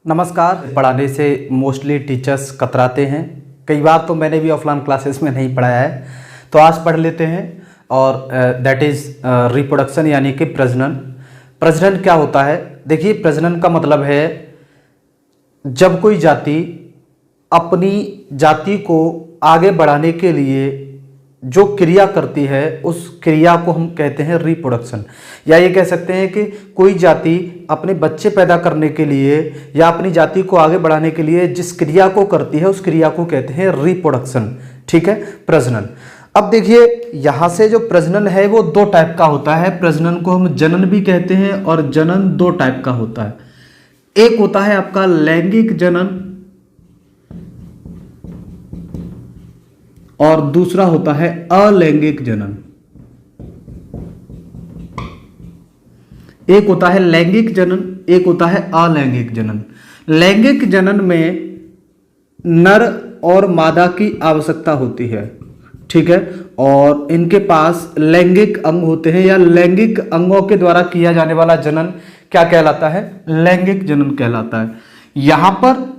नमस्कार। पढ़ाने से मोस्टली टीचर्स कतराते हैं, कई बार तो मैंने भी ऑफलाइन क्लासेस में नहीं पढ़ाया है, तो आज पढ़ लेते हैं। और दैट इज़ रिप्रोडक्शन यानी कि प्रजनन। प्रजनन क्या होता है? देखिए, प्रजनन का मतलब है जब कोई जाति अपनी जाति को आगे बढ़ाने के लिए जो क्रिया करती है उस क्रिया को हम कहते हैं रिप्रोडक्शन। या ये कह सकते हैं कि कोई जाति अपने बच्चे पैदा करने के लिए या अपनी जाति को आगे बढ़ाने के लिए जिस क्रिया को करती है उस क्रिया को कहते हैं रिप्रोडक्शन। ठीक है, प्रजनन। अब देखिए, यहाँ से जो प्रजनन है वो दो टाइप का होता है। प्रजनन को हम जनन भी कहते हैं और जनन दो टाइप का होता है। एक होता है आपका लैंगिक जनन और दूसरा होता है अलैंगिक जनन। एक होता है लैंगिक जनन, एक होता है अलैंगिक जनन। लैंगिक जनन में नर और मादा की आवश्यकता होती है, ठीक है, और इनके पास लैंगिक अंग होते हैं या लैंगिक अंगों के द्वारा किया जाने वाला जनन क्या कहलाता है? लैंगिक जनन कहलाता है। यहां पर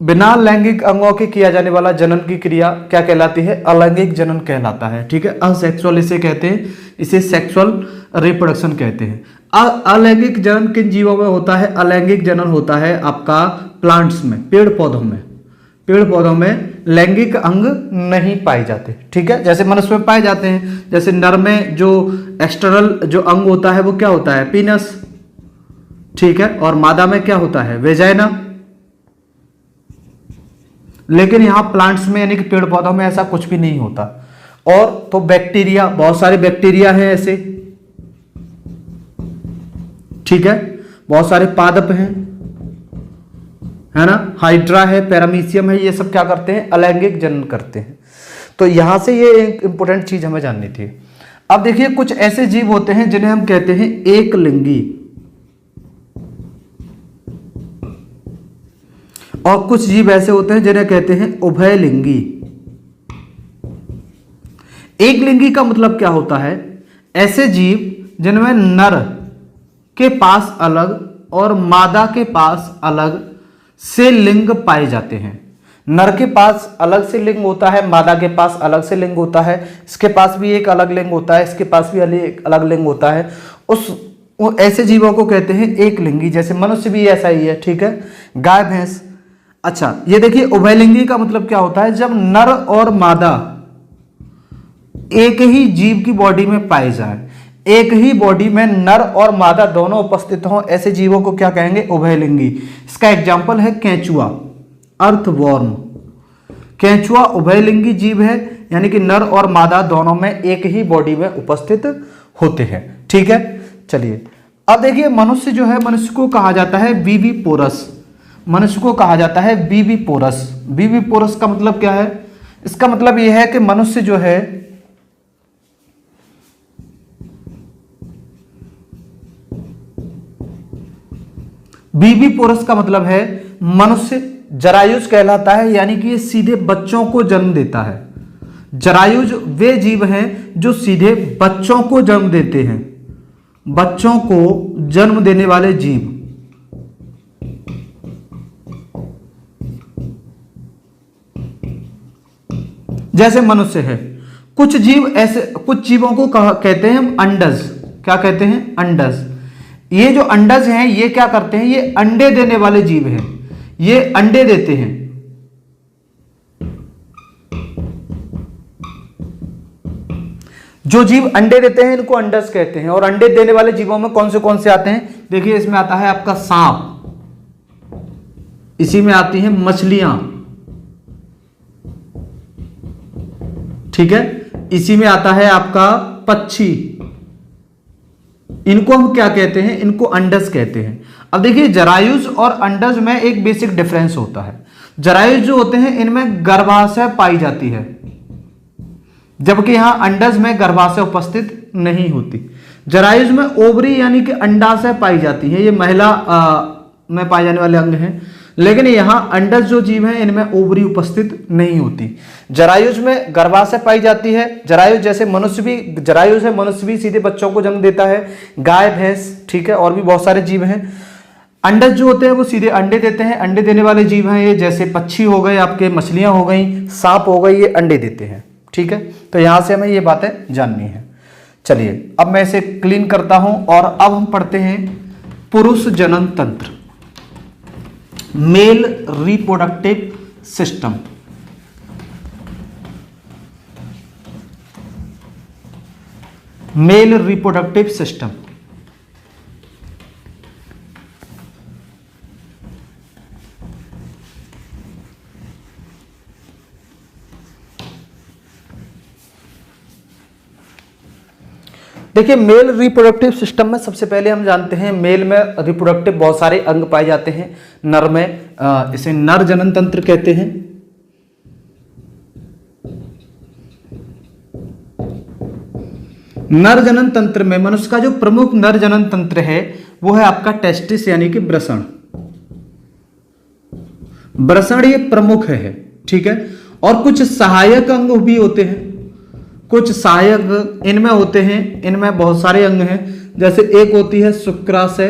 बिना लैंगिक अंगों के किया जाने वाला जनन की क्रिया क्या कहलाती है? अलैंगिक जनन कहलाता है। ठीक है, असेक्सुअल इसे कहते हैं, इसे सेक्सुअल रिप्रोडक्शन कहते हैं। अलैंगिक जनन किन जीवों में होता है? अलैंगिक जनन होता है आपका प्लांट्स में, पेड़ पौधों में। पेड़ पौधों में लैंगिक अंग नहीं पाए जाते, ठीक है, जैसे मनुष्य में पाए जाते हैं। जैसे नर में जो एक्सटर्नल जो अंग होता है वो क्या होता है? पीनस, ठीक है, और मादा में क्या होता है? वेजाइना। लेकिन यहां प्लांट्स में यानी कि पेड़ पौधों में ऐसा कुछ भी नहीं होता। और तो बैक्टीरिया, बहुत सारे बैक्टीरिया हैं ऐसे, ठीक है, बहुत सारे पादप हैं, है ना, हाइड्रा है, पैरामीशियम है, ये सब क्या करते हैं? अलैंगिक जनन करते हैं। तो यहां से ये एक इंपॉर्टेंट चीज हमें जाननी थी। अब देखिए, कुछ ऐसे जीव होते हैं जिन्हें हम कहते हैं एक लिंगी और कुछ जीव ऐसे होते हैं जिन्हें कहते हैं उभयलिंगी। एक लिंगी का मतलब क्या होता है? ऐसे जीव जिनमें नर के पास अलग और मादा के पास अलग से लिंग पाए जाते हैं। नर के पास अलग से लिंग होता है, मादा के पास अलग से लिंग होता है, इसके पास भी एक अलग लिंग होता है, इसके पास भी एक अलग लिंग होता है। ऐसे जीवों को कहते हैं एक लिंगी। जैसे मनुष्य भी ऐसा ही है, ठीक है, गाय भैंस। अच्छा, ये देखिए, उभयलिंगी का मतलब क्या होता है? जब नर और मादा एक ही जीव की बॉडी में पाए जाए, एक ही बॉडी में नर और मादा दोनों उपस्थित हों, ऐसे जीवों को क्या कहेंगे? उभयलिंगी। इसका एग्जाम्पल है केंचुआ, अर्थवॉर्म। केंचुआ उभयलिंगी जीव है, यानी कि नर और मादा दोनों में एक ही बॉडी में उपस्थित होते हैं। ठीक है, चलिए अब देखिए, मनुष्य जो है, मनुष्य को कहा जाता है विविपोरस। मनुष्य को कहा जाता है विविपोरस। विविपोरस का मतलब क्या है? इसका मतलब यह है कि मनुष्य जो है विविपोरस का मतलब है मनुष्य जरायुज कहलाता है, यानी कि ये सीधे बच्चों को जन्म देता है। जरायुज वे जीव हैं जो सीधे बच्चों को जन्म देते हैं, बच्चों को जन्म देने वाले जीव। जैसे मनुष्य है। कुछ जीव ऐसे, कुछ जीवों को कहते हैं हम अंडज। क्या कहते हैं? अंडज। ये जो अंडज हैं ये क्या करते हैं? ये अंडे देने वाले जीव हैं, ये अंडे देते हैं। जो जीव अंडे देते हैं इनको अंडज कहते हैं। और अंडे देने वाले जीवों में कौन से आते हैं? देखिए, इसमें आता है आपका सांप, इसी में आती हैं मछलियां, ठीक है, इसी में आता है आपका पक्षी। इनको हम क्या कहते हैं? इनको अंडज कहते हैं। अब देखिए, जरायुज और अंडज में एक बेसिक डिफरेंस होता है। जरायुज जो होते हैं इनमें गर्भाशय पाई जाती है, जबकि यहां अंडज में गर्भाशय उपस्थित नहीं होती। जरायुज में ओवरी यानी कि अंडाशय पाई जाती है, ये महिला में पाए जाने वाले अंग हैं। लेकिन यहां अंडज जो जीव हैं इनमें ओवरी उपस्थित नहीं होती। जरायुज में गर्भाशय पाई जाती है। जरायुज जैसे मनुष्य भी सीधे बच्चों को जन्म देता है, गाय भैंस, ठीक है, और भी बहुत सारे जीव हैं। अंडज जो होते हैं वो सीधे अंडे देते हैं। अंडे देने वाले जीव हैं ये, जैसे पक्षी हो गए, आपके मछलियां हो गई, सांप हो गए, ये अंडे देते हैं। ठीक है, तो यहां से हमें ये बातें जाननी है। चलिए अब मैं इसे क्लीन करता हूं और अब हम पढ़ते हैं पुरुष जनन तंत्र, male reproductive system. Male reproductive system. देखिए मेल रिप्रोडक्टिव सिस्टम में सबसे पहले हम जानते हैं मेल में रिप्रोडक्टिव बहुत सारे अंग पाए जाते हैं। नर में इसे नर जनन तंत्र कहते हैं। नर जनन तंत्र में मनुष्य का जो प्रमुख नर जनन तंत्र है वो है आपका टेस्टिस यानी कि वृषण। वृषण ये प्रमुख है। ठीक है, और कुछ सहायक अंग भी होते हैं। कुछ सहायक इनमें होते हैं, इनमें बहुत सारे अंग हैं। जैसे एक होती है शुक्राशय,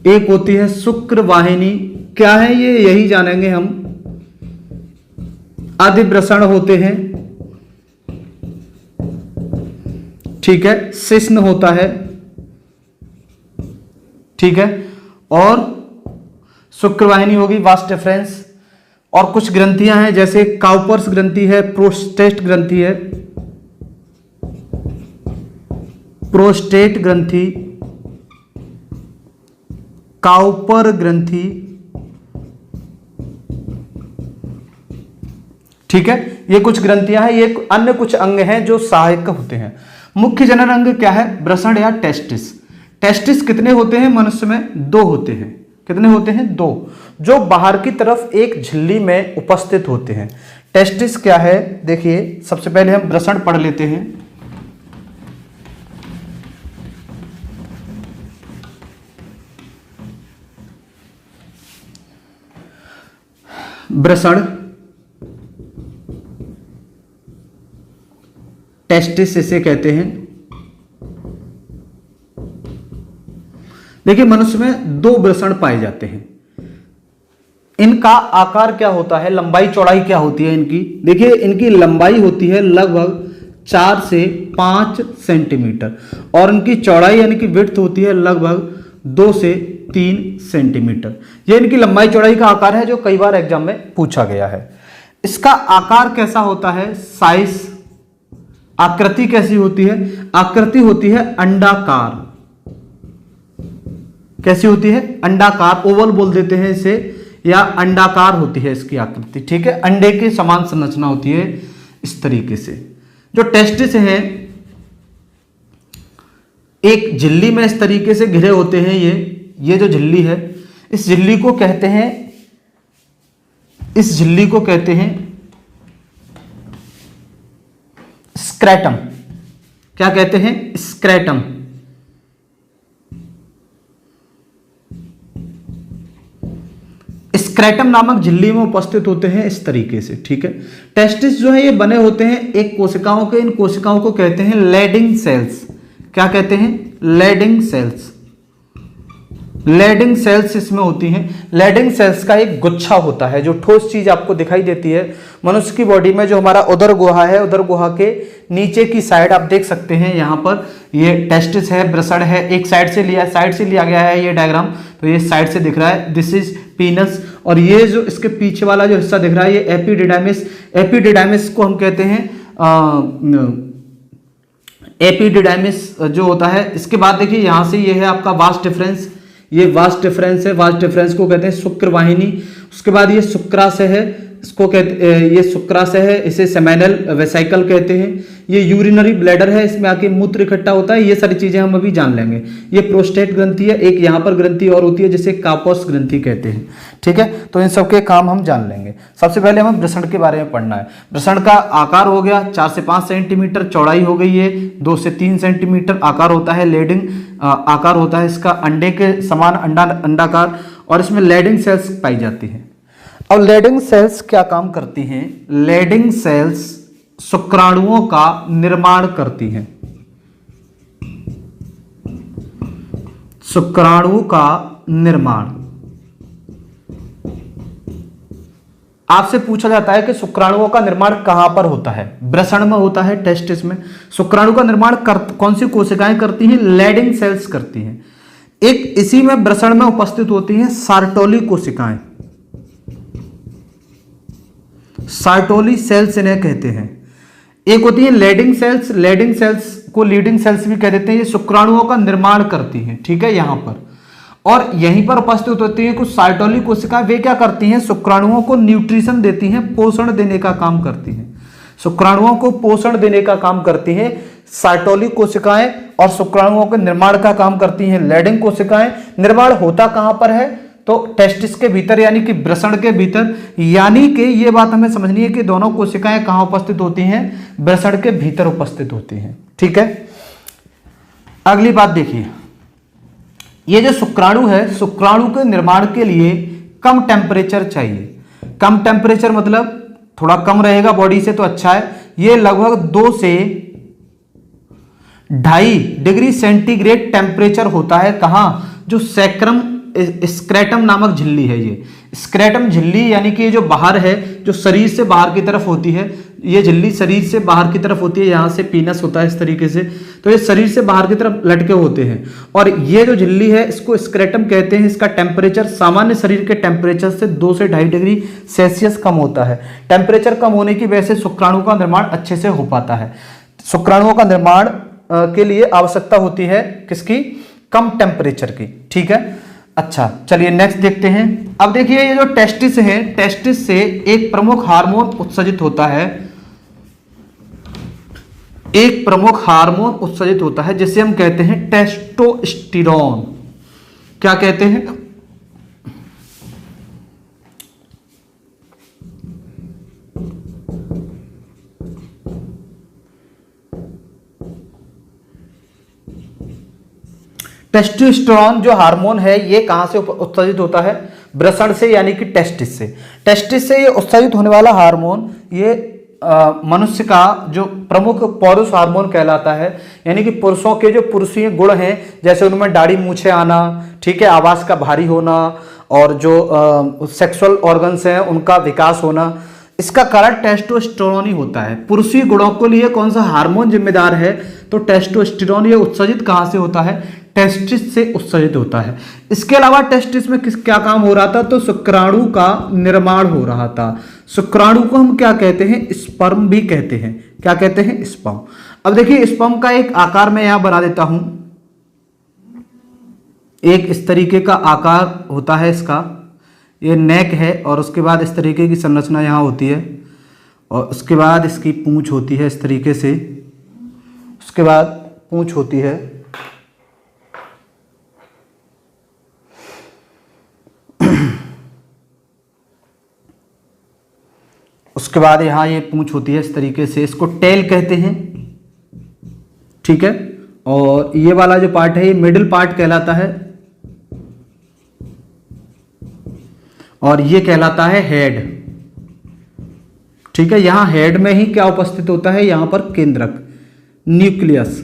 एक होती है शुक्र वाहिनी। क्या है ये, यही जानेंगे हम। अधिवृषण होते हैं। ठीक है, शिश्न होता है। ठीक है, और शुक्रवाहिनी होगी, वास्ट डिफरेंस। और कुछ ग्रंथियां हैं जैसे काउपर्स ग्रंथि है, प्रोस्टेट ग्रंथि है, प्रोस्टेट ग्रंथि, काउपर ग्रंथि। ठीक है, ये कुछ ग्रंथियां हैं। ये अन्य कुछ अंग हैं जो सहायक होते हैं। मुख्य जनन अंग क्या है, वृषण या टेस्टिस। टेस्टिस कितने होते हैं मनुष्य में, 2 होते हैं। कितने होते हैं, 2, जो बाहर की तरफ एक झिल्ली में उपस्थित होते हैं। टेस्टिस क्या है, देखिए सबसे पहले हम वृषण पढ़ लेते हैं। वृषण, टेस्टिस इसे कहते हैं। देखिए मनुष्य में 2 वृषण पाए जाते हैं। इनका आकार क्या होता है, लंबाई चौड़ाई क्या होती है इनकी। देखिए इनकी लंबाई होती है लगभग 4 से 5 सेंटीमीटर और इनकी चौड़ाई यानी कि विड्थ होती है लगभग 2 से 3 सेंटीमीटर। यह इनकी लंबाई चौड़ाई का आकार है जो कई बार एग्जाम में पूछा गया है। इसका आकार कैसा होता है, साइज, आकृति कैसी होती है, आकृति होती है अंडाकार। कैसी होती है, अंडाकार, ओवल बोल देते हैं इसे, या अंडाकार होती है इसकी आकृति। ठीक है, अंडे के समान संरचना होती है इस तरीके से। जो टेस्टिस है एक झिल्ली में इस तरीके से घिरे होते हैं। ये जो झिल्ली है, इस झिल्ली को कहते हैं, इस झिल्ली को कहते हैं स्क्रेटम। क्या कहते हैं, स्क्रेटम। स्क्रेटम नामक झिल्ली में उपस्थित होते हैं इस तरीके से। ठीक है, टेस्टिस जो है ये बने होते हैं एक कोशिकाओं के। इन कोशिकाओं को कहते हैं लैडिंग सेल्स। क्या कहते हैं, लैडिंग सेल्स। लैडिंग सेल्स इसमें होती हैं। लैडिंग सेल्स का एक गुच्छा होता है जो ठोस चीज आपको दिखाई देती है मनुष्य की बॉडी में। जो हमारा उदर गुहा है, उदर गुहा के नीचे की साइड आप देख सकते हैं, यहाँ पर ये टेस्टिस है, वृषण है। एक साइड से लिया गया है ये डायग्राम, तो ये साइड से दिख रहा है, दिस इज पीनस। और ये जो इसके पीछे वाला जो हिस्सा दिख रहा है ये एपिडिडाइमिस। एपिडिडाइमिस को हम कहते हैं एपिडिडाइमिस जो होता है। इसके बाद देखिए यहाँ से ये है आपका वास्ट डिफरेंस। ये वास्ट डिफरेंस है, वास्ट डिफरेंस को कहते हैं शुक्रवाहिनी। उसके बाद ये शुक्राशय है, इसको कहते, ये शुक्राशय है, इसे सेमेनल वेसिकल कहते हैं। ये यूरिनरी ब्लैडर है, इसमें आके मूत्र इकट्ठा होता है। ये सारी चीजें हम अभी जान लेंगे। ये प्रोस्टेट ग्रंथि है, एक यहाँ पर ग्रंथि और होती है जिसे कापोस ग्रंथि कहते हैं। ठीक है, तो इन सब के काम हम जान लेंगे। सबसे पहले हमें वृषण के बारे में पढ़ना है। वृषण का आकार हो गया 4 से 5 सेंटीमीटर, चौड़ाई हो गई है 2 से 3 सेंटीमीटर, आकार होता है लेडिंग आकार होता है इसका, अंडे के समान अंडाकार, और इसमें लैडिंग सेल्स पाई जाती है। अब लैडिंग सेल्स क्या काम करती हैं, लैडिंग सेल्स शुक्राणुओं का निर्माण करती हैं। शुक्राणु का निर्माण। आपसे पूछा जाता है कि शुक्राणुओं का निर्माण कहां पर होता है? वृषण में होता है, टेस्टिस में। शुक्राणु का निर्माण कौन सी कोशिकाएं करती हैं? लैडिंग सेल्स करती हैं। एक इसी में वृषण में उपस्थित होती हैं सार्टोली कोशिकाएं। सार्टोली सेल्स इन्हें कहते हैं। एक होती है लेडिंग सेल्स, लेडिंग सेल्स को लीडिंग सेल्स भी कह देते हैं। ये शुक्राणुओं का निर्माण करती हैं, ठीक है, यहां पर। और यहीं पर उपस्थित होती है कुछ सार्टोली कोशिकाएं। वे क्या करती हैं? शुक्राणुओं को न्यूट्रिशन देती हैं, पोषण देने का काम करती हैं। शुक्राणुओं को पोषण देने का काम करती हैं सार्टोली कोशिकाएं, और शुक्राणुओं के निर्माण का काम करती हैं लेडिंग कोशिकाएं। निर्माण होता कहां पर है? तो टेस्टिस के भीतर, यानी कि वृषण के भीतर। यानी कि ये बात हमें समझनी है कि दोनों कोशिकाएं कहां उपस्थित होती हैं? वृषण के भीतर उपस्थित होती हैं, ठीक है। अगली बात देखिए, ये जो शुक्राणु है, शुक्राणु के निर्माण के लिए कम टेम्परेचर चाहिए। कम टेम्परेचर मतलब थोड़ा कम रहेगा बॉडी से तो अच्छा है। ये लगभग 2 से 2.5 डिग्री सेंटीग्रेड टेम्परेचर होता है। कहां? जो सैक्रम स्क्रेटम नामक झिल्ली है, ये स्क्रेटम झिल्ली, यानी कि ये जो बाहर है, जो शरीर से बाहर की तरफ होती है, ये झिल्ली शरीर से बाहर की तरफ होती है। यहां से पीनस होता है इस तरीके से, तो ये शरीर से बाहर की तरफ लटके होते हैं। और ये जो झिल्ली है, इसको स्क्रेटम कहते हैं। इसका टेम्परेचर सामान्य शरीर के टेम्परेचर से 2 से 2.5 डिग्री सेल्सियस कम होता है। टेम्परेचर कम होने की वजह से शुक्राणु का निर्माण अच्छे से हो पाता है। शुक्राणुओं का निर्माण के लिए आवश्यकता होती है किसकी? कम टेम्परेचर की, ठीक है। अच्छा, चलिए नेक्स्ट देखते हैं। अब देखिए, ये जो टेस्टिस है, टेस्टिस से एक प्रमुख हार्मोन उत्सर्जित होता है। एक प्रमुख हार्मोन उत्सर्जित होता है जिसे हम कहते हैं टेस्टोस्टेरोन। क्या कहते हैं? टेस्टोस्टेरोन जो हार्मोन है, ये कहां से उत्सर्जित होता है? वृषण से, यानी कि टेस्टिस से। टेस्टिस से ये उत्सर्जित होने वाला हार्मोन ये मनुष्य का जो प्रमुख पौरुष हार्मोन कहलाता है। यानी कि पुरुषों के जो पुरुषीय गुण हैं, जैसे उनमें दाढ़ी मूछें आना, ठीक है, आवाज का भारी होना, और जो सेक्सुअल ऑर्गन्स हैं उनका विकास होना, इसका कारण टेस्टोस्टेरोन ही होता है। पुरुषीय गुणों के लिए कौन सा हार्मोन जिम्मेदार है? तो टेस्टोस्टेरोन। ये उत्सर्जित कहां से होता है? टेस्टिस से उत्सर्जित होता है। इसके अलावा टेस्टिस में क्या काम हो रहा था? तो शुक्राणु का निर्माण हो रहा था। शुक्राणु को हम क्या कहते हैं? स्पर्म भी कहते हैं। क्या कहते हैं? स्पर्म। अब देखिए, स्पर्म का एक आकार मैं यहां बना देता हूं। एक इस तरीके का आकार होता है इसका, ये नेक है, और उसके बाद इस तरीके की संरचना यहां होती है, और उसके बाद इसकी पूंछ होती है इस तरीके से। उसके बाद पूंछ होती है, उसके बाद यहां ये पूंछ होती है इस तरीके से, इसको टेल कहते हैं, ठीक है। और ये वाला जो पार्ट है, ये मिडिल पार्ट कहलाता है, और ये कहलाता है हेड, ठीक है। यहां हेड में ही क्या उपस्थित होता है? यहां पर केंद्रक, न्यूक्लियस,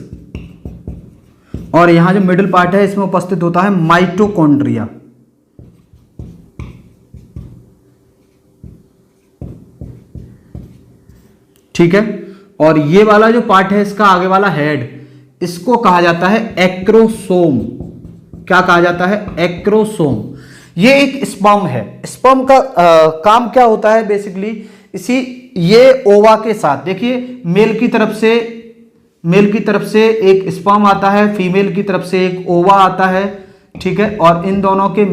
और यहां जो मिडिल पार्ट है इसमें उपस्थित होता है माइटोकॉन्ड्रिया, ठीक है। और ये वाला जो पार्ट है इसका आगे वाला हेड, इसको कहा जाता है एक्रोसोम। क्या कहा जाता है? एक्रोसोम। ये एक स्पर्म है। स्पर्म का काम क्या होता है बेसिकली? ये ओवा के साथ, देखिए, मेल की तरफ से एक स्पर्म आता है, फीमेल की तरफ से एक ओवा आता है, ठीक है। और इन दोनों के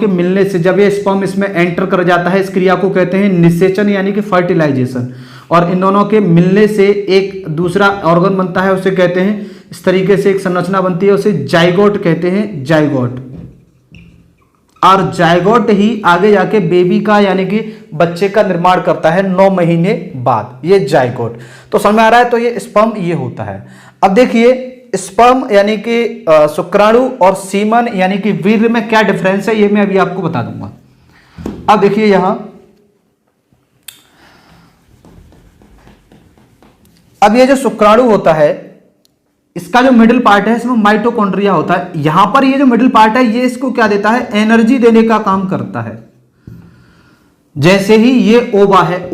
मिलने से जब ये स्पर्म इसमें एंटर कर जाता है, इस क्रिया को कहते हैं निषेचन, यानी कि फर्टिलाइजेशन। और इन दोनों के मिलने से एक दूसरा ऑर्गन बनता है, उसे कहते हैं, इस तरीके से एक संरचना बनती है, उसे जाइगोट कहते हैं, जाइगोट। और जाइगोट ही आगे जाके बेबी का, यानी कि बच्चे का निर्माण करता है 9 महीने बाद, ये जाइगोट। तो समझ में आ रहा है? तो ये स्पर्म ये होता है। अब देखिए, स्पर्म यानी कि शुक्राणु और सीमन यानी कि वीर्य में क्या डिफरेंस है, ये मैं अभी आपको बता दूंगा। अब देखिए, यहां अब ये जो शुक्राणु होता है, इसका जो मिडिल पार्ट है इसमें माइटोकॉन्ड्रिया होता है। यहां पर ये जो मिडिल पार्ट है ये इसको क्या देता है, एनर्जी देने का काम करता है। जैसे ही ये ओवा है,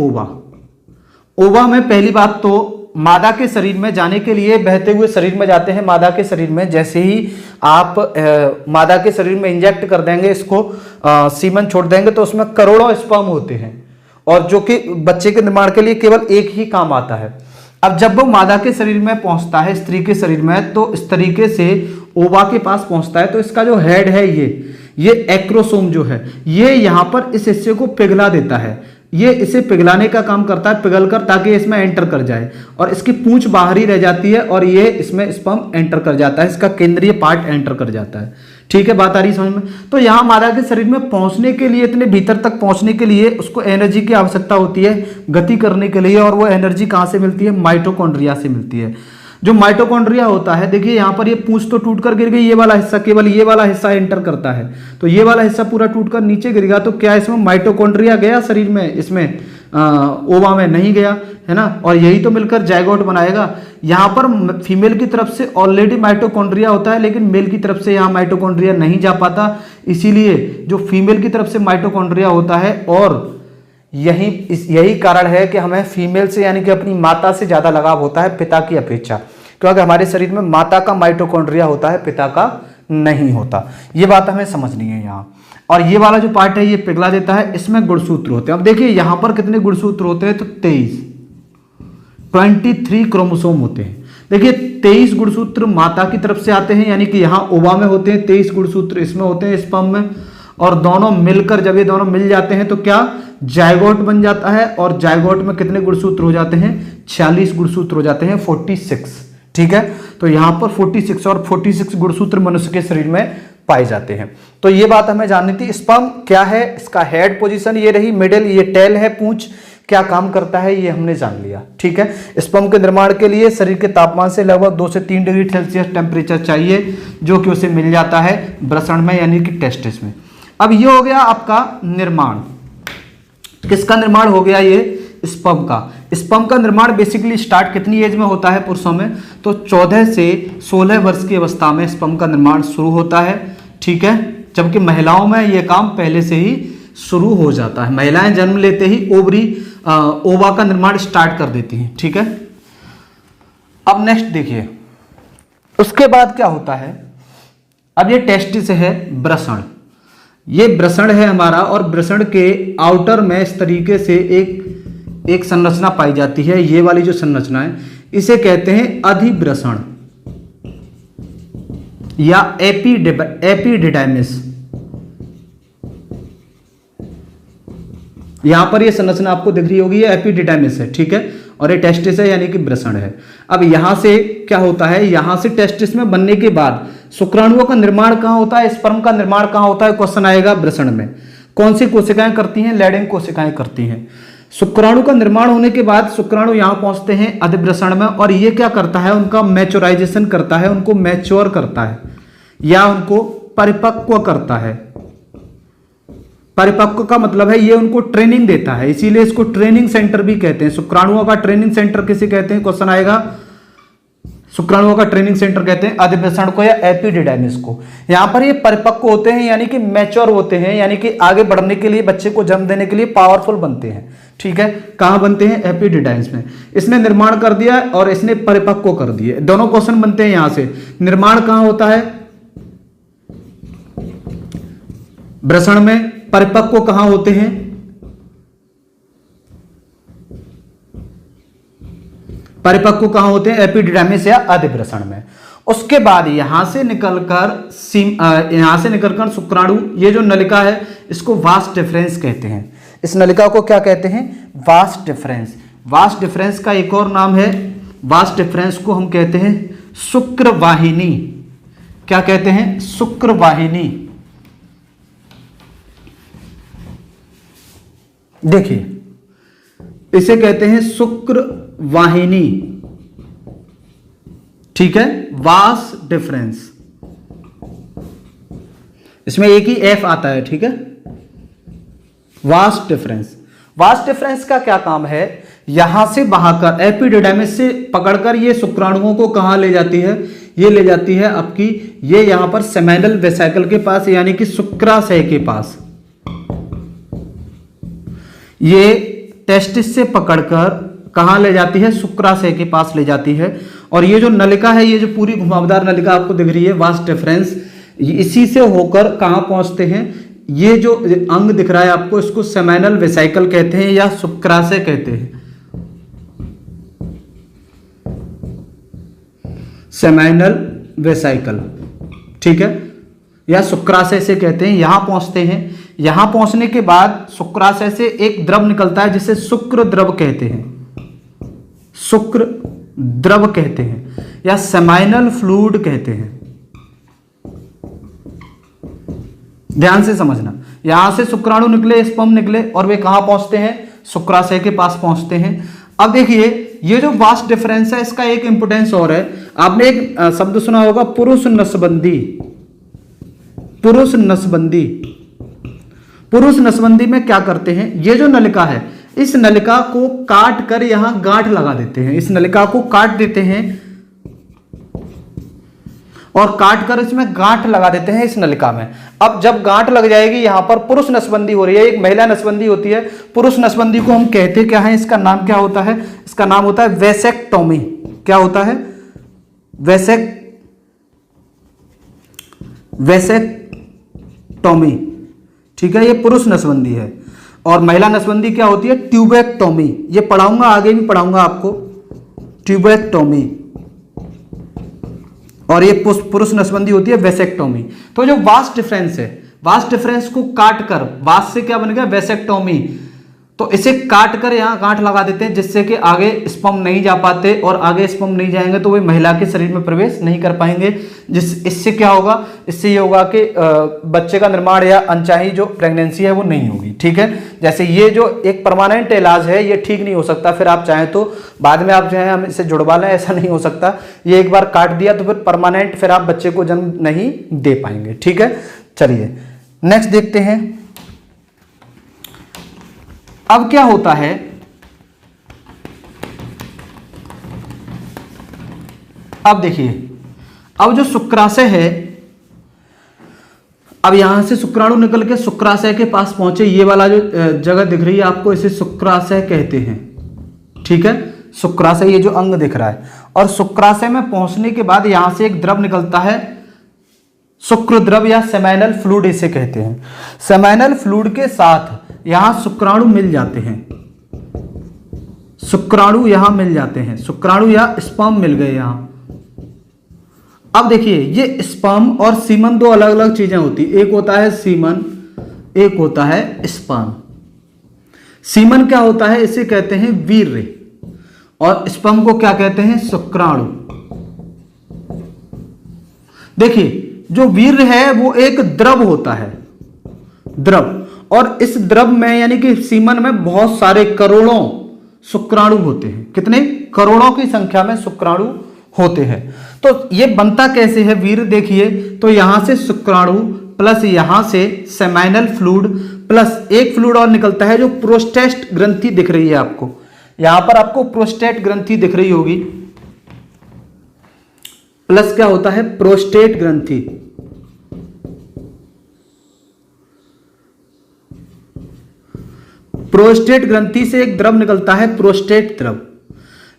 ओवा में पहली बात तो मादा के शरीर में जाने के लिए बहते हुए शरीर में जाते हैं। मादा के शरीर में जैसे ही आप मादा के शरीर में इंजेक्ट कर देंगे, इसको सीमन छोड़ देंगे तो उसमें करोड़ों स्पर्म होते हैं और जो कि बच्चे के निर्माण के लिए केवल एक ही काम आता है। अब जब वो मादा के शरीर में पहुंचता है, स्त्री के शरीर में, तो इस तरीके से ओवा के पास पहुंचता है तो इसका जो हेड है ये एक्रोसोम जो है ये यहां पर इस हिस्से को पिघला देता है। ये इसे पिघलाने का काम करता है, पिघलकर, ताकि इसमें एंटर कर जाए और इसकी पूंछ बाहर ही रह जाती है और ये इसमें स्पर्म एंटर कर जाता है, इसका केंद्रीय पार्ट एंटर कर जाता है। ठीक है, बात आ रही समझ में? तो यहां मादा के शरीर में पहुंचने के लिए, इतने भीतर तक पहुंचने के लिए उसको एनर्जी की आवश्यकता होती है गति करने के लिए, और वो एनर्जी कहां से मिलती है, माइटोकॉन्ड्रिया से मिलती है। जो माइटोकॉन्ड्रिया होता है, देखिए यहां पर ये पूंछ तो टूट कर गिर गई, ये वाला हिस्सा, केवल ये वाला हिस्सा एंटर करता है, तो ये वाला हिस्सा पूरा टूट कर नीचे गिर गया। तो क्या इसमें माइटोकॉन्ड्रिया गया शरीर में? इसमें ओवा में नहीं गया, है ना। और यही तो मिलकर जायगोट बनाएगा। यहां पर फीमेल की तरफ से ऑलरेडी माइटोकॉन्ड्रिया होता है, लेकिन मेल की तरफ से यहां माइटोकॉन्ड्रिया नहीं जा पाता, इसीलिए जो फीमेल की तरफ से माइटोकॉन्ड्रिया होता है, और यही कारण है कि हमें फीमेल से यानी कि अपनी माता से ज्यादा लगाव होता है पिता की अपेक्षा, क्योंकि हमारे शरीर में माता का माइटोकॉन्ड्रिया होता है, पिता का नहीं होता। ये बात हमें समझनी है यहाँ। और ये वाला जो पार्ट है ये पिघला देता है, इसमें गुणसूत्र होते हैं। अब देखिए यहां पर कितने गुणसूत्र होते हैं, तो 23 क्रोमोसोम होते हैं। देखिए 23 गुणसूत्र माता की तरफ से आते हैं, यानी कि यहां ओवा में होते हैं 23 गुणसूत्र, इसमें होते हैं स्पर्म में, और दोनों मिलकर जब ये दोनों मिल जाते हैं तो क्या जायगोट बन जाता है। और जायगोट में कितने गुणसूत्र हो जाते हैं, 46 गुणसूत्र हो जाते हैं, 46। ठीक है, तो यहां पर 46 और 46 गुणसूत्र मनुष्य के शरीर में पाए जाते हैं। तो ये बात हमें जाननी थी। स्पर्म क्या है, इसका हेड पोजीशन ये रही, मिडिल ये टेल है, पूंछ क्या काम करता है ये हमने जान लिया। ठीक है, स्पर्म के निर्माण के लिए शरीर के तापमान से लगभग 2 से 3 डिग्री सेल्सियस टेम्परेचर चाहिए, जो कि उसे मिल जाता है वृषण में यानी कि टेस्टिस में। अब ये हो गया आपका निर्माण। किसका निर्माण हो गया, ये स्पर्म का। स्पर्म का निर्माण बेसिकली स्टार्ट कितनी एज में होता है पुरुषों में, तो 14 से 16 वर्ष की अवस्था में स्पर्म का निर्माण शुरू होता है। ठीक है, जबकि महिलाओं में यह काम पहले से ही शुरू हो जाता है। महिलाएं जन्म लेते ही ओवा का निर्माण स्टार्ट कर देती हैं। ठीक है, अब नेक्स्ट देखिए उसके बाद क्या होता है। अब ये टेस्टिस है, वृषण। ये वृषण है हमारा, और वृषण के आउटर में इस तरीके से एक संरचना पाई जाती है। ये वाली जो संरचना है इसे कहते हैं अधिवृषण या एपिडिडाइमिस। यहां पर ये संरचना आपको दिख रही होगी, ये एपिडिडाइमिस है। ठीक है, और ये टेस्टिस है यानी कि वृषण है। अब यहां से क्या होता है, यहां से टेस्टिस में बनने के बाद शुक्राणुओं का निर्माण कहां होता है, स्पर्म का निर्माण कहां होता है, क्वेश्चन आएगा वृषण में। कौन सी कोशिकाएं करती हैं, लैडिंग कोशिकाएं करती हैं। शुक्राणु का निर्माण होने के बाद शुक्राणु यहां पहुंचते हैं अधिवृषण में, और ये क्या करता है, उनका मैच्योराइजेशन करता है, उनको मैच्योर करता है या उनको परिपक्व करता है। परिपक्व का मतलब है ये उनको ट्रेनिंग देता है, इसीलिए इसको ट्रेनिंग सेंटर भी कहते हैं। शुक्राणुओं का ट्रेनिंग सेंटर किसे कहते हैं, क्वेश्चन आएगा। शुक्राणुओं का ट्रेनिंग सेंटर कहते हैं अधिवृषण को या एपिडिडाइमिस को। यहां पर ये परिपक्व होते हैं यानी कि मैच्योर होते हैं, यानी कि आगे बढ़ने के लिए, बच्चे को जन्म देने के लिए पावरफुल बनते हैं। ठीक है, कहां बनते हैं, एपिडिडाइमिस में। इसने निर्माण कर दिया और इसने परिपक्व कर दिए। दोनों क्वेश्चन बनते हैं यहां से। निर्माण कहां होता है, वृषण में। परिपक्व कहां होते हैं, परिपक्व कहां होते हैं, एपिडिडाइमिस या अधिवृषण में। उसके बाद यहां से निकलकर शुक्राणु, ये जो नलिका है इसको वास डिफरेंस कहते हैं। इस नलिका को क्या कहते हैं, वास डिफरेंस। वास डिफरेंस का एक और नाम है, वास डिफरेंस को हम कहते हैं शुक्रवाहिनी। क्या कहते हैं, शुक्रवाहिनी। देखिए इसे कहते हैं शुक्रवाहिनी। ठीक है, वास डिफरेंस, इसमें एक ही एफ आता है। ठीक है, वास डिफरेंस। वास डिफरेंस का क्या काम है यहां से बहाकर एपिडिडाइमिस से पकड़कर ये शुक्राणुओं को कहां ले जाती है, ये ले जाती है आपकी ये यहां पर सेमिनल वेसिकल के पास, यानी कि शुक्राशय के पास। ये टेस्टिस से पकड़कर कहां ले जाती है, शुक्राशय के पास ले जाती है। और ये जो नलिका है, ये जो पूरी घुमावदार नलिका आपको दिख रही है, वास डिफरेंस, इसी से होकर कहां पहुंचते हैं, ये जो अंग दिख रहा है आपको, इसको सेमिनल वेसिकल कहते हैं या शुक्राशय कहते हैं, सेमिनल वेसिकल, ठीक है, या शुक्राशय से कहते हैं। यहां पहुंचते हैं, यहां पहुंचने के बाद शुक्राशय से एक द्रव निकलता है जिसे शुक्र द्रव कहते हैं, शुक्र द्रव कहते हैं या सेमाइनल फ्लूइड कहते हैं। ध्यान से समझना, यहां से शुक्राणु निकले, स्पर्म निकले और वे कहां पहुंचते हैं, शुक्राशय के पास पहुंचते हैं। अब देखिए ये जो वास्ट डिफरेंस है, इसका एक इंपोर्टेंस और है। आपने एक शब्द सुना होगा, पुरुष नसबंदी। पुरुष नसबंदी, पुरुष नसबंदी में क्या करते हैं, ये जो नलिका है, इस नलिका को काट कर यहां गांठ लगा देते हैं, इस नलिका को काट देते हैं और काट कर इसमें गांठ लगा देते हैं इस नलिका में। अब जब गांठ लग जाएगी, यहां पर पुरुष नसबंदी हो रही है, एक महिला नसबंदी होती है। पुरुष नसबंदी को हम कहते क्या है, इसका नाम क्या होता है, इसका नाम होता है वेसेक्टोमी। क्या होता है, वेसेक्टोमी, ठीक है, ये पुरुष नसबंदी है। और महिला नसबंदी क्या होती है, ट्यूबेक्टोमी। ये पढ़ाऊंगा, आगे भी पढ़ाऊंगा आपको, ट्यूबेक्टोमी। और ये पुरुष नसबंदी होती है वेसेक्टोमी। तो जो वास्ट डिफरेंस है, वास्ट डिफरेंस को काट कर, वास्ट से क्या बन गया, वेसेक्टोमी, तो इसे काट कर यहां गांठ लगा देते हैं, जिससे कि आगे स्पर्म नहीं जा पाते, और आगे स्पर्म नहीं जाएंगे तो वे महिला के शरीर में प्रवेश नहीं कर पाएंगे। इससे क्या होगा, इससे ये होगा कि बच्चे का निर्माण या अनचाही जो प्रेगनेंसी है वो नहीं होगी, ठीक है। जैसे ये जो एक परमानेंट इलाज है, ये ठीक नहीं हो सकता, फिर आप चाहें तो बाद में आप जो है हम इसे जुड़वा लें, ऐसा नहीं हो सकता। ये एक बार काट दिया तो फिर परमानेंट फिर आप बच्चे को जन्म नहीं दे पाएंगे, ठीक है। चलिए नेक्स्ट देखते हैं। अब क्या होता है, अब देखिए, अब जो शुक्राशय है, अब यहां से शुक्राणु निकल के शुक्राशय के पास पहुंचे, ये वाला जो जगह दिख रही है आपको, इसे शुक्राशय कहते हैं, ठीक है, शुक्राशय, ये जो अंग दिख रहा है। और शुक्राशय में पहुंचने के बाद यहां से एक द्रव निकलता है, शुक्र द्रव या सेमाइनल फ्लूइड इसे कहते हैं। सेमाइनल फ्लूइड के साथ यहां शुक्राणु मिल जाते हैं, शुक्राणु यहां मिल जाते हैं, शुक्राणु या स्पर्म मिल गए यहां। अब देखिए, ये स्पर्म और सीमन दो अलग अलग चीजें होती, एक होता है सीमन, एक होता है स्पर्म। सीमन क्या होता है, इसे कहते हैं वीर्य, और स्पर्म को क्या कहते हैं, शुक्राणु। देखिए जो वीर्य है वो एक द्रव होता है, द्रव, और इस द्रव में यानी कि सीमन में बहुत सारे करोड़ों शुक्राणु होते हैं। कितने, करोड़ों की संख्या में शुक्राणु होते हैं। तो ये बनता कैसे है वीर्य, देखिए, तो यहां से शुक्राणु प्लस यहां से सेमाइनल फ्लूइड प्लस एक फ्लूइड और निकलता है जो प्रोस्टेट ग्रंथि दिख रही है आपको, यहां पर आपको प्रोस्टेट ग्रंथि दिख रही होगी, प्लस क्या होता है, प्रोस्टेट ग्रंथि। प्रोस्टेट ग्रंथि से एक द्रव निकलता है, प्रोस्टेट द्रव।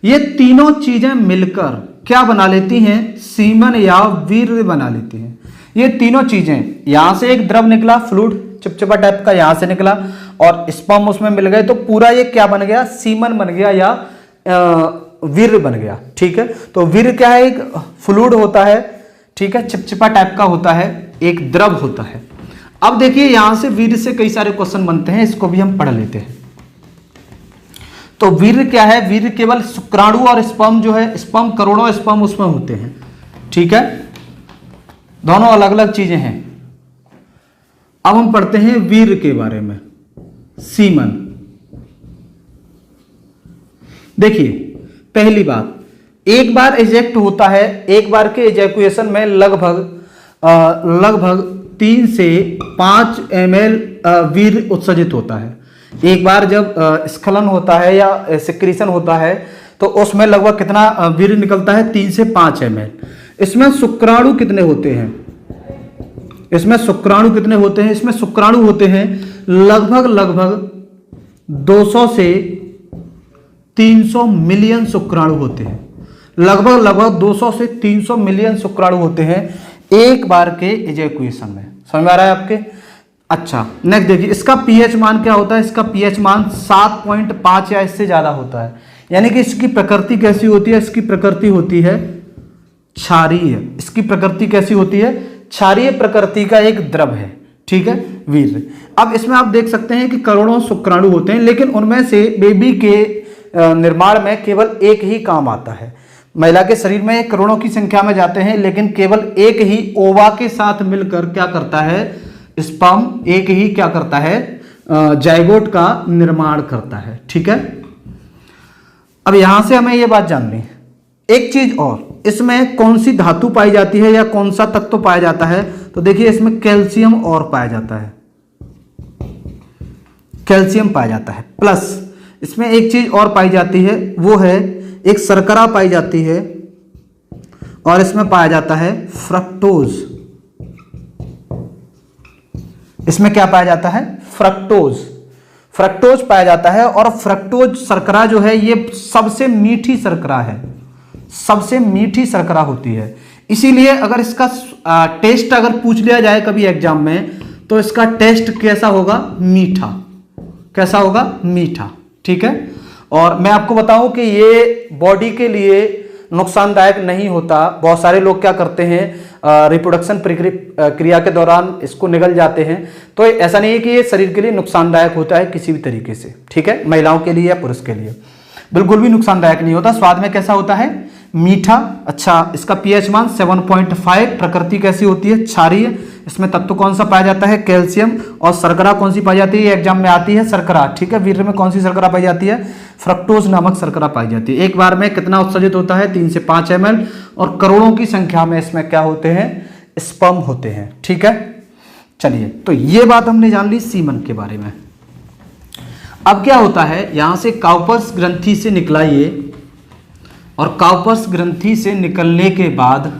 ये तीनों चीजें मिलकर क्या बना लेती हैं, सीमन या वीर्य बना लेती हैं। ये तीनों चीजें, यहां से एक द्रव निकला, फ्लूइड चिपचिपा टाइप का यहां से निकला, और स्पर्म उसमें मिल गए, तो पूरा ये क्या बन गया, सीमन बन गया या वीर्य बन गया, ठीक है। तो वीर्य क्या है, एक फ्लूइड होता है, ठीक है, चिपचिपा टाइप का होता है, एक द्रव होता है। अब देखिए यहां से वीर्य से कई सारे क्वेश्चन बनते हैं, इसको भी हम पढ़ लेते हैं। तो वीर्य क्या है, वीर्य केवल शुक्राणु और स्पर्म जो है, स्पर्म करोड़ों स्पर्म उसमें होते हैं, ठीक है, दोनों अलग अलग चीजें हैं। अब हम पढ़ते हैं वीर्य के बारे में, सीमन। देखिए पहली बात, एक बार इजेक्ट होता है, एक बार के इजैकुएशन में लगभग 3 से 5 ml वीर्य उत्सर्जित होता है। एक बार जब स्खलन होता है या सिक्रीशन होता है तो उसमें लगभग कितना वीर्य निकलता है, 3 से 5 ml। इसमें शुक्राणु कितने होते हैं, इसमें शुक्राणु कितने होते हैं, इसमें शुक्राणु होते हैं लगभग 200 से 300 मिलियन शुक्राणु होते हैं, लगभग 200 से 300 मिलियन शुक्राणु होते हैं एक बार के इजैकुएशन में। समझ में आ रहा है आपके? अच्छा, नेक्स्ट देखिए, इसका पीएच मान क्या होता है, इसका पीएच मान 7.5 या इससे ज्यादा होता है। यानी कि इसकी प्रकृति कैसी होती है, इसकी प्रकृति होती है क्षारीय। इसकी प्रकृति कैसी होती है, क्षारीय प्रकृति का एक द्रव है, ठीक है, वीर्य। अब इसमें आप देख सकते हैं कि करोड़ों शुक्राणु होते हैं, लेकिन उनमें से बेबी के निर्माण में केवल एक ही काम आता है। महिला के शरीर में करोड़ों की संख्या में जाते हैं, लेकिन केवल एक ही ओवा के साथ मिलकर क्या करता है, स्पर्म एक ही क्या करता है, जाइगोट का निर्माण करता है, ठीक है। अब यहां से हमें यह बात जाननी है, एक चीज और, इसमें कौन सी धातु पाई जाती है या कौन सा तत्व पाया जाता है, तो देखिए इसमें कैल्शियम और पाया जाता है, कैल्शियम पाया जाता है। प्लस इसमें एक चीज और पाई जाती है, वो है एक शर्करा पाई जाती है, और इसमें पाया जाता है फ्रक्टोज। इसमें क्या पाया जाता है, फ्रक्टोज, फ्रक्टोज पाया जाता है। और फ्रक्टोज शर्करा जो है ये सबसे मीठी शर्करा है, सबसे मीठी शर्करा होती है। इसीलिए अगर इसका टेस्ट अगर पूछ लिया जाए कभी एग्जाम में, तो इसका टेस्ट कैसा होगा, मीठा। कैसा होगा, मीठा, ठीक है। और मैं आपको बताऊं कि ये बॉडी के लिए नुकसानदायक नहीं होता। बहुत सारे लोग क्या करते हैं, रिप्रोडक्शन क्रिया के दौरान इसको निगल जाते हैं, तो ऐसा नहीं है कि ये शरीर के लिए नुकसानदायक होता है किसी भी तरीके से, ठीक है, महिलाओं के लिए या पुरुष के लिए बिल्कुल भी नुकसानदायक नहीं होता। स्वाद में कैसा होता है, मीठा। अच्छा, इसका पीएच मान 7.5। प्रकृति कैसी होती है, क्षारीय। इसमें तत्व कौन सा पाया जाता है, कैल्शियम। और शर्करा कौन सी पाई जाती है, एग्जाम में आती है शर्करा, ठीक है। वीर्य में कौन सी शर्करा पाई जाती है, फ्रक्टोज नामक शर्करा पाई जाती है। एक बार में कितना उत्सर्जित होता है, 3 से 5 ml, और करोड़ों की संख्या में इसमें क्या होते हैं, स्पर्म होते हैं, ठीक है। चलिए, तो ये बात हमने जान ली सीमन के बारे में। अब क्या होता है, यहां से काउपर्स ग्रंथि से निकला ये, और काउपर्स ग्रंथि से निकलने के बाद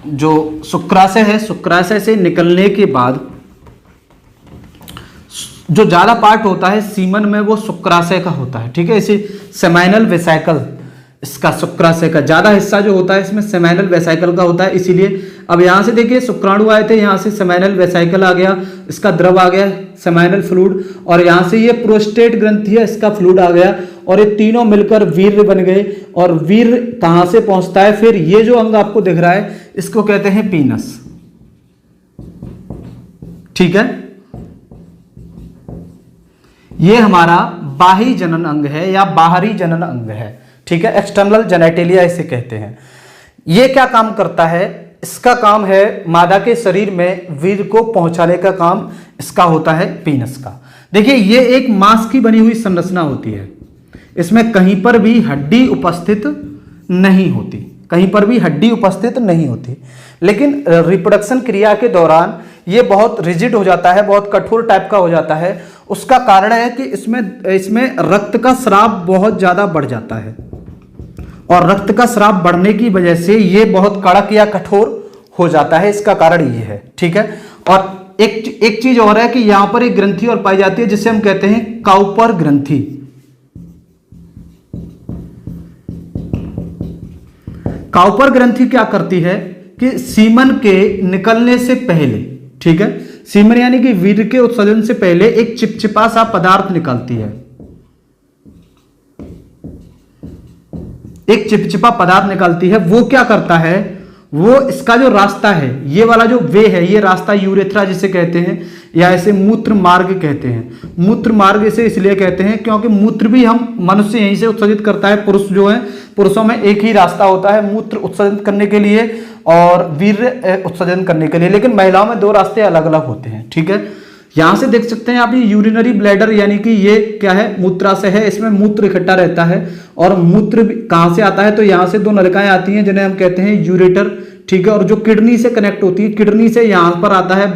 जो शुक्राशय है, शुक्राशय से निकलने के बाद जो ज्यादा पार्ट होता है सीमन में वो शुक्राशय का होता है, ठीक है। इसे सेमाइनल वेसाइकल, इसका शुक्राशय का ज्यादा हिस्सा जो होता है इसमें सेमाइनल वेसाइकल का होता है। इसीलिए अब यहां से देखिए शुक्राणु आए थे, यहां से सेमाइनल वेसाइकल आ गया, इसका द्रव आ गया सेमाइनल फ्लूइड, और यहां से ये प्रोस्टेट ग्रंथि है, इसका फ्लूइड आ गया, और ये तीनों मिलकर वीर्य बन गए। और वीर्य कहां से पहुंचता है, फिर ये जो अंग आपको दिख रहा है इसको कहते हैं पीनस, ठीक है। ये हमारा बाह्य जनन अंग है या बाहरी जनन अंग है, ठीक है, एक्सटर्नल जेनेटेलिया इसे कहते हैं। ये क्या काम करता है, इसका काम है मादा के शरीर में वीर्य को पहुंचाने का काम इसका होता है पीनस का। देखिए ये एक मांस की बनी हुई संरचना होती है, इसमें कहीं पर भी हड्डी उपस्थित नहीं होती, कहीं पर भी हड्डी उपस्थित नहीं होती। लेकिन रिप्रोडक्शन क्रिया के दौरान ये बहुत रिजिड हो जाता है, बहुत कठोर टाइप का हो जाता है। उसका कारण है कि इसमें रक्त का स्राव बहुत ज्यादा बढ़ जाता है, और रक्त का स्राव बढ़ने की वजह से ये बहुत कड़क या कठोर हो जाता है। इसका कारण ये है, ठीक है। और एक चीज और है कि यहां पर एक ग्रंथि और पाई जाती है जिसे हम कहते हैं काउपर ग्रंथि। काउपर ग्रंथि क्या करती है कि सीमन के निकलने से पहले, ठीक है, सीमन यानी कि वीर्य के उत्सर्जन से पहले एक चिपचिपा सा पदार्थ निकालती है, एक चिपचिपा पदार्थ निकालती है। वो क्या करता है, वो इसका जो रास्ता है, ये वाला जो वे है, ये रास्ता यूरेथ्रा जिसे कहते हैं, या इसे मूत्र मार्ग कहते हैं। मूत्र मार्ग इसे इसलिए कहते हैं क्योंकि मूत्र भी हम मनुष्य यहीं से उत्सर्जित करता है। पुरुष जो है, पुरुषों में एक ही रास्ता होता है मूत्र उत्सर्जन करने के लिए और वीर्य उत्सर्जन करने के लिए, लेकिन महिलाओं में 2 रास्ते अलग अलग होते हैं, ठीक है। यहां से देख सकते हैं आप, ये यूरिनरी ब्लैडर यानी कि ये क्या है, मूत्राशय है, इसमें मूत्र इकट्ठा रहता है। और मूत्र कहां से आता है, तो यहां से 2 नलिकाएं आती हैं जिन्हें हम कहते हैं यूरेटर, ठीक है। और जो किडनी से कनेक्ट होती है, किडनी से यहां पर आता है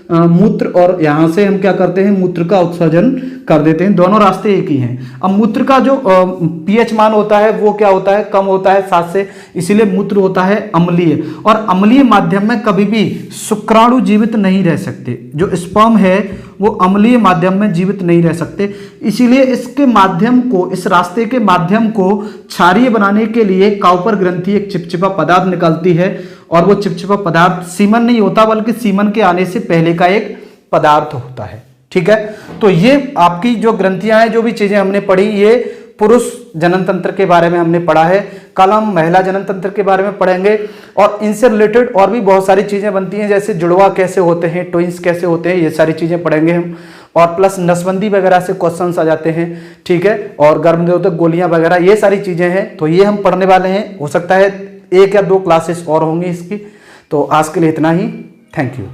मूत्र और यहाँ से हम क्या करते हैं, मूत्र का उत्सर्जन कर देते हैं। दोनों रास्ते एक ही हैं। अब मूत्र का जो पीएच मान होता है वो क्या होता है, कम होता है 7 से, इसीलिए मूत्र होता है अम्लीय। और अम्लीय माध्यम में कभी भी शुक्राणु जीवित नहीं रह सकते। जो स्पर्म है वो अम्लीय माध्यम में जीवित नहीं रह सकते, इसीलिए इसके माध्यम को, इस रास्ते के माध्यम को क्षारीय बनाने के लिए काउपर ग्रंथि एक चिपचिपा पदार्थ निकलती है। और वो चिपचिपा पदार्थ सीमन नहीं होता, बल्कि सीमन के आने से पहले का एक पदार्थ होता है। ठीक है, तो ये आपकी जो ग्रंथियां हैं, जो भी चीजें हमने पढ़ी, ये पुरुष जनन तंत्र के बारे में हमने पढ़ा है। कल हम महिला जनन तंत्र के बारे में पढ़ेंगे और इनसे रिलेटेड और भी बहुत सारी चीजें बनती हैं, जैसे जुड़वा कैसे होते हैं, ट्विंस कैसे होते हैं, ये सारी चीजें पढ़ेंगे हम। और प्लस नसबंदी वगैरह से क्वेश्चंस आ जाते हैं। ठीक है, और गर्भनिरोधक गोलियां वगैरह, ये सारी चीजें हैं, तो ये हम पढ़ने वाले हैं। हो सकता है 1 या 2 क्लासेस और होंगी इसकी। तो आज के लिए इतना ही। Thank you.